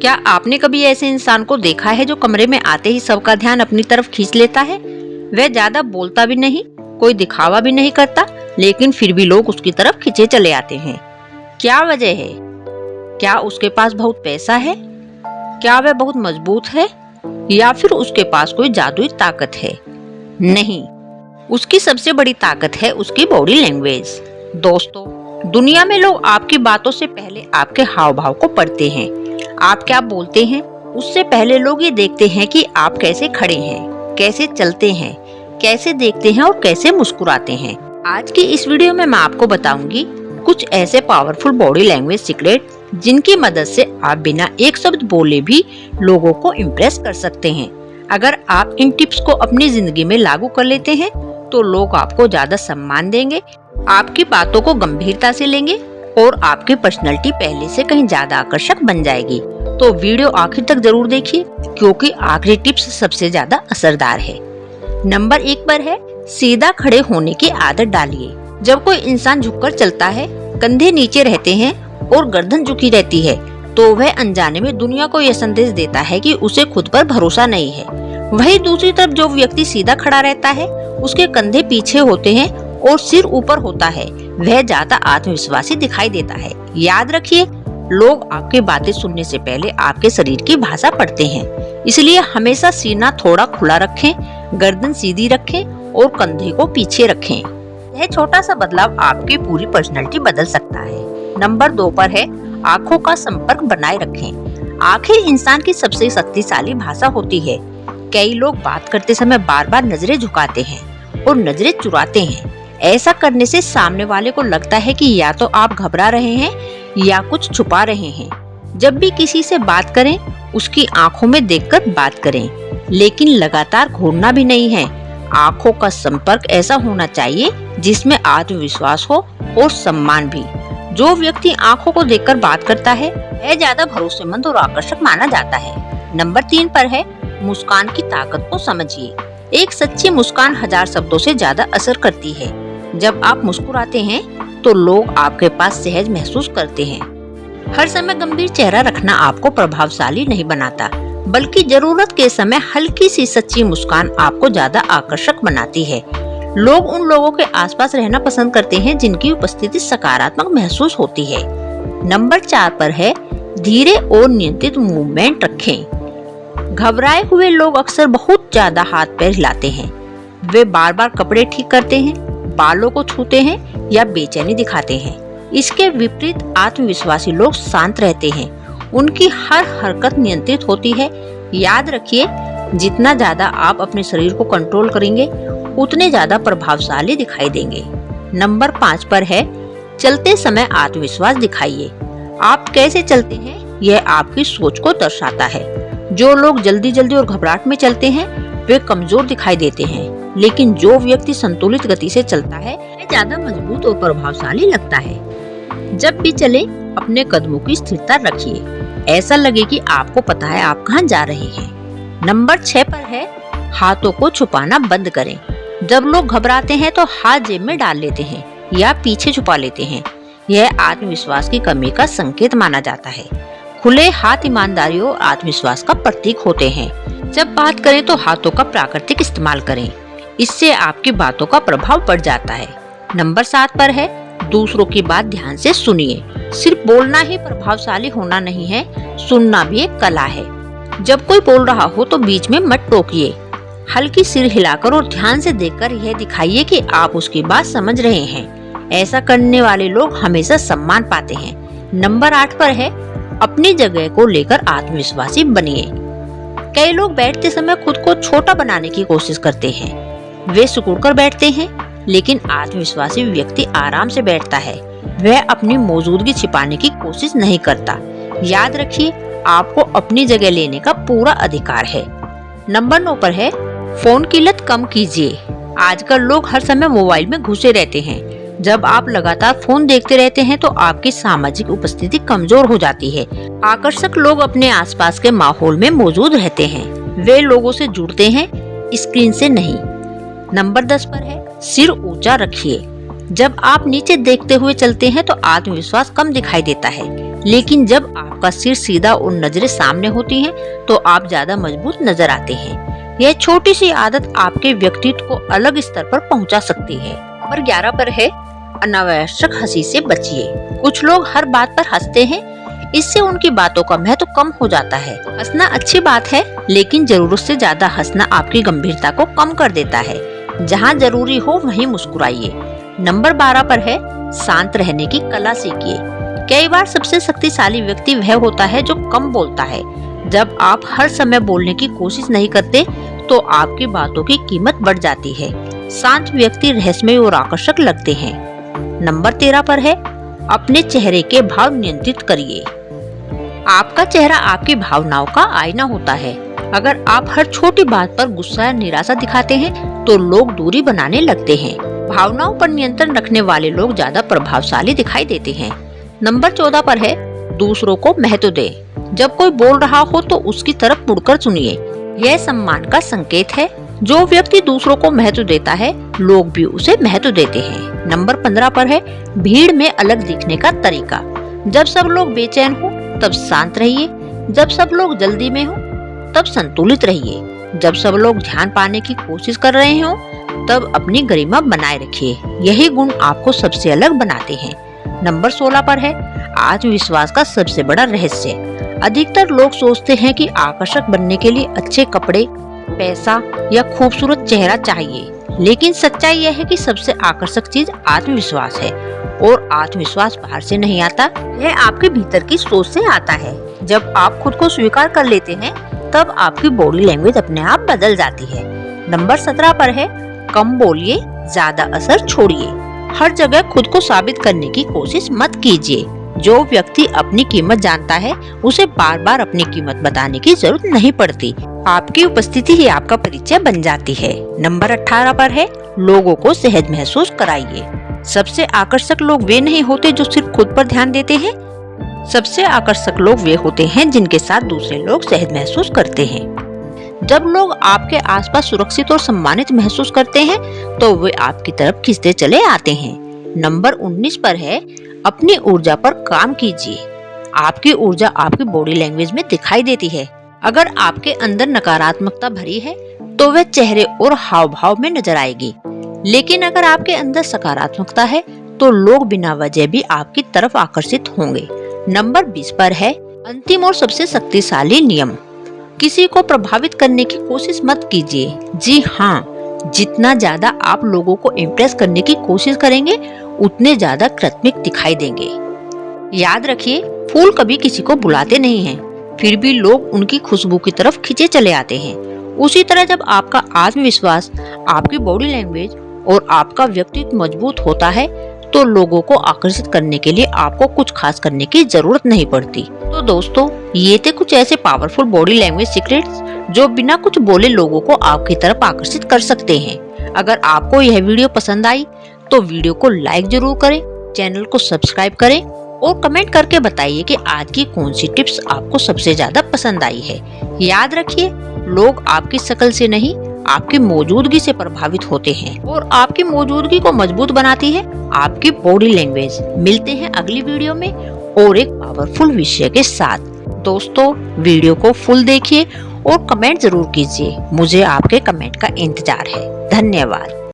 क्या आपने कभी ऐसे इंसान को देखा है जो कमरे में आते ही सबका ध्यान अपनी तरफ खींच लेता है? वह ज्यादा बोलता भी नहीं, कोई दिखावा भी नहीं करता, लेकिन फिर भी लोग उसकी तरफ खींचे चले आते हैं। क्या वजह है? क्या उसके पास बहुत पैसा है? क्या वह बहुत मजबूत है? या फिर उसके पास कोई जादुई ताकत है? नहीं, उसकी सबसे बड़ी ताकत है उसकी बॉडी लैंग्वेज। दोस्तों, दुनिया में लोग आपकी बातों से पहले आपके हाव भाव को पढ़ते हैं। आप क्या बोलते हैं उससे पहले लोग ये देखते हैं कि आप कैसे खड़े हैं, कैसे चलते हैं, कैसे देखते हैं और कैसे मुस्कुराते हैं। आज की इस वीडियो में मैं आपको बताऊंगी कुछ ऐसे पावरफुल बॉडी लैंग्वेज सीक्रेट जिनकी मदद से आप बिना एक शब्द बोले भी लोगों को इम्प्रेस कर सकते हैं। अगर आप इन टिप्स को अपनी जिंदगी में लागू कर लेते हैं तो लोग आपको ज्यादा सम्मान देंगे, आपकी बातों को गंभीरता से लेंगे और आपकी पर्सनैलिटी पहले से कहीं ज्यादा आकर्षक बन जाएगी। तो वीडियो आखिर तक जरूर देखिए, क्योंकि आखिरी टिप्स सबसे ज्यादा असरदार है। नंबर 1 पर है सीधा खड़े होने की आदत डालिए। जब कोई इंसान झुककर चलता है, कंधे नीचे रहते हैं और गर्दन झुकी रहती है, तो वह अनजाने में दुनिया को यह संदेश देता है कि उसे खुद पर भरोसा नहीं है। वहीं दूसरी तरफ जो व्यक्ति सीधा खड़ा रहता है, उसके कंधे पीछे होते हैं और सिर ऊपर होता है, वह ज्यादा आत्मविश्वासी दिखाई देता है। याद रखिए, लोग आपकी बातें सुनने से पहले आपके शरीर की भाषा पढ़ते हैं, इसलिए हमेशा सीना थोड़ा खुला रखें, गर्दन सीधी रखें और कंधे को पीछे रखें। यह छोटा सा बदलाव आपकी पूरी पर्सनैलिटी बदल सकता है। नंबर 2 पर है आंखों का संपर्क बनाए रखें। आंखें इंसान की सबसे शक्तिशाली भाषा होती है। कई लोग बात करते समय बार बार नजरें झुकाते हैं और नजरें चुराते हैं। ऐसा करने से सामने वाले को लगता है कि या तो आप घबरा रहे हैं या कुछ छुपा रहे हैं। जब भी किसी से बात करें, उसकी आंखों में देखकर बात करें, लेकिन लगातार घूरना भी नहीं है। आंखों का संपर्क ऐसा होना चाहिए जिसमें आत्मविश्वास हो और सम्मान भी। जो व्यक्ति आंखों को देखकर बात करता है, वह ज्यादा भरोसेमंद और आकर्षक माना जाता है। नंबर 3 पर है मुस्कान की ताकत को समझिए। एक सच्ची मुस्कान 1000 शब्दों से ज्यादा असर करती है। जब आप मुस्कुराते हैं तो लोग आपके पास सहज महसूस करते हैं। हर समय गंभीर चेहरा रखना आपको प्रभावशाली नहीं बनाता, बल्कि जरूरत के समय हल्की सी सच्ची मुस्कान आपको ज्यादा आकर्षक बनाती है। लोग उन लोगों के आसपास रहना पसंद करते हैं जिनकी उपस्थिति सकारात्मक महसूस होती है। नंबर 4 पर है धीरे और नियंत्रित मूवमेंट रखें। घबराए हुए लोग अक्सर बहुत ज्यादा हाथ पैर हिलाते हैं। वे बार बार कपड़े ठीक करते हैं, बालों को छूते हैं या बेचैनी दिखाते हैं। इसके विपरीत आत्मविश्वासी लोग शांत रहते हैं, उनकी हर हरकत नियंत्रित होती है। याद रखिए, जितना ज्यादा आप अपने शरीर को कंट्रोल करेंगे, उतने ज्यादा प्रभावशाली दिखाई देंगे। नंबर 5 पर है चलते समय आत्मविश्वास दिखाइए। आप कैसे चलते हैं, यह आपकी सोच को दर्शाता है। जो लोग जल्दी जल्दी और घबराहट में चलते हैं, वे कमजोर दिखाई देते हैं, लेकिन जो व्यक्ति संतुलित गति से चलता है, वह ज्यादा मजबूत और प्रभावशाली लगता है। जब भी चले, अपने कदमों की स्थिरता रखिए। ऐसा लगे कि आपको पता है आप कहां जा रहे हैं। नंबर 6 पर है हाथों को छुपाना बंद करें। जब लोग घबराते हैं तो हाथ जेब में डाल लेते हैं या पीछे छुपा लेते हैं। यह आत्मविश्वास की कमी का संकेत माना जाता है। खुले हाथ ईमानदारी और आत्मविश्वास का प्रतीक होते हैं। जब बात करें तो हाथों का प्राकृतिक इस्तेमाल करें, इससे आपकी बातों का प्रभाव बढ़ जाता है। नंबर 7 पर है दूसरों की बात ध्यान से सुनिए। सिर्फ बोलना ही प्रभावशाली होना नहीं है, सुनना भी एक कला है। जब कोई बोल रहा हो तो बीच में मत टोकिए। हल्की सिर हिलाकर और ध्यान से देखकर यह दिखाइए कि आप उसकी बात समझ रहे हैं। ऐसा करने वाले लोग हमेशा सम्मान पाते हैं। नंबर 8 पर है अपनी जगह को लेकर आत्मविश्वासी बनिए। कई लोग बैठते समय खुद को छोटा बनाने की कोशिश करते हैं। वे सिकुड़कर बैठते हैं, लेकिन आत्मविश्वासी व्यक्ति आराम से बैठता है। वह अपनी मौजूदगी छिपाने की कोशिश नहीं करता। याद रखिए, आपको अपनी जगह लेने का पूरा अधिकार है। नंबर 9 पर है फोन की लत कम कीजिए। आजकल लोग हर समय मोबाइल में घुसे रहते हैं। जब आप लगातार फोन देखते रहते हैं तो आपकी सामाजिक उपस्थिति कमजोर हो जाती है। आकर्षक लोग अपने आसपास के माहौल में मौजूद रहते हैं। वे लोगों से जुड़ते हैं, स्क्रीन से नहीं। नंबर 10 पर है सिर ऊंचा रखिए। जब आप नीचे देखते हुए चलते हैं तो आत्मविश्वास कम दिखाई देता है। लेकिन जब आपका सिर सीधा और नजरें सामने होती हैं, तो आप ज्यादा मजबूत नजर आते हैं। यह छोटी सी आदत आपके व्यक्तित्व को अलग स्तर पर पहुंचा सकती है। नंबर 11 पर है अनावश्यक हंसी से बचिए। कुछ लोग हर बात पर हंसते हैं, इससे उनकी बातों का महत्व कम हो जाता है। हंसना अच्छी बात है, लेकिन जरूरत से ज्यादा हंसना आपकी गंभीरता को कम कर देता है। जहाँ जरूरी हो वहीं मुस्कुराइए। नंबर 12 पर है शांत रहने की कला सीखिए। कई बार सबसे शक्तिशाली व्यक्ति वह होता है जो कम बोलता है। जब आप हर समय बोलने की कोशिश नहीं करते, तो आपकी बातों की कीमत बढ़ जाती है। शांत व्यक्ति रहस्यमय और आकर्षक लगते हैं। नंबर 13 पर है अपने चेहरे के भाव नियंत्रित करिए। आपका चेहरा आपकी भावनाओं का आईना होता है। अगर आप हर छोटी बात पर गुस्सा या निराशा दिखाते हैं, तो लोग दूरी बनाने लगते हैं। भावनाओं पर नियंत्रण रखने वाले लोग ज्यादा प्रभावशाली दिखाई देते हैं। नंबर 14 पर है दूसरों को महत्व दे। जब कोई बोल रहा हो तो उसकी तरफ मुड़कर सुनिए। यह सम्मान का संकेत है। जो व्यक्ति दूसरों को महत्व देता है, लोग भी उसे महत्व देते हैं। नंबर 15 पर है भीड़ में अलग दिखने का तरीका। जब सब लोग बेचैन हो तब शांत रहिए। जब सब लोग जल्दी में हो तब संतुलित रहिए। जब सब लोग ध्यान पाने की कोशिश कर रहे हो तब अपनी गरिमा बनाए रखिए। यही गुण आपको सबसे अलग बनाते हैं। नंबर 16 पर है आत्मविश्वास का सबसे बड़ा रहस्य। अधिकतर लोग सोचते हैं कि आकर्षक बनने के लिए अच्छे कपड़े, पैसा या खूबसूरत चेहरा चाहिए, लेकिन सच्चाई यह है कि सबसे आकर्षक चीज आत्मविश्वास है। और आत्मविश्वास बाहर से नहीं आता, यह आपके भीतर की सोच से आता है। जब आप खुद को स्वीकार कर लेते हैं, तब आपकी बॉडी लैंग्वेज अपने आप बदल जाती है। नंबर 17 पर है कम बोलिए, ज्यादा असर छोड़िए। हर जगह खुद को साबित करने की कोशिश मत कीजिए। जो व्यक्ति अपनी कीमत जानता है, उसे बार बार अपनी कीमत बताने की जरूरत नहीं पड़ती। आपकी उपस्थिति ही आपका परिचय बन जाती है। नंबर 18 पर है लोगों को सहज महसूस कराइए। सबसे आकर्षक लोग वे नहीं होते जो सिर्फ खुद पर ध्यान देते हैं। सबसे आकर्षक लोग वे होते हैं जिनके साथ दूसरे लोग सहज महसूस करते हैं। जब लोग आपके आसपास सुरक्षित और सम्मानित महसूस करते हैं, तो वे आपकी तरफ खींचते चले आते हैं। नंबर 19 पर है अपनी ऊर्जा पर काम कीजिए। आपकी ऊर्जा आपकी बॉडी लैंग्वेज में दिखाई देती है। अगर आपके अंदर नकारात्मकता भरी है, तो वह चेहरे और हाव भाव में नजर आएगी। लेकिन अगर आपके अंदर सकारात्मकता है, तो लोग बिना वजह भी आपकी तरफ आकर्षित होंगे। नंबर 20 पर है अंतिम और सबसे शक्तिशाली नियम। किसी को प्रभावित करने की कोशिश मत कीजिए। जी हाँ, जितना ज्यादा आप लोगों को इम्प्रेस करने की कोशिश करेंगे, उतने ज्यादा कृत्रिम दिखाई देंगे। याद रखिए, फूल कभी किसी को बुलाते नहीं हैं, फिर भी लोग उनकी खुशबू की तरफ खींचे चले आते हैं। उसी तरह जब आपका आत्मविश्वास, आपकी बॉडी लैंग्वेज और आपका व्यक्तित्व मजबूत होता है, तो लोगों को आकर्षित करने के लिए आपको कुछ खास करने की जरूरत नहीं पड़ती। तो दोस्तों, ये थे कुछ ऐसे पावरफुल बॉडी लैंग्वेज सीक्रेट्स जो बिना कुछ बोले लोगों को आपकी तरफ आकर्षित कर सकते हैं। अगर आपको यह वीडियो पसंद आई, तो वीडियो को लाइक जरूर करें, चैनल को सब्सक्राइब करें और कमेंट करके बताइए कि आज की कौन सी टिप्स आपको सबसे ज्यादा पसंद आई है। याद रखिए, लोग आपकी शक्ल से नहीं, आपकी मौजूदगी से प्रभावित होते हैं, और आपकी मौजूदगी को मजबूत बनाती है आपकी बॉडी लैंग्वेज। मिलते हैं अगली वीडियो में और एक पावरफुल विषय के साथ। दोस्तों, वीडियो को फुल देखिए और कमेंट जरूर कीजिए। मुझे आपके कमेंट का इंतजार है। धन्यवाद।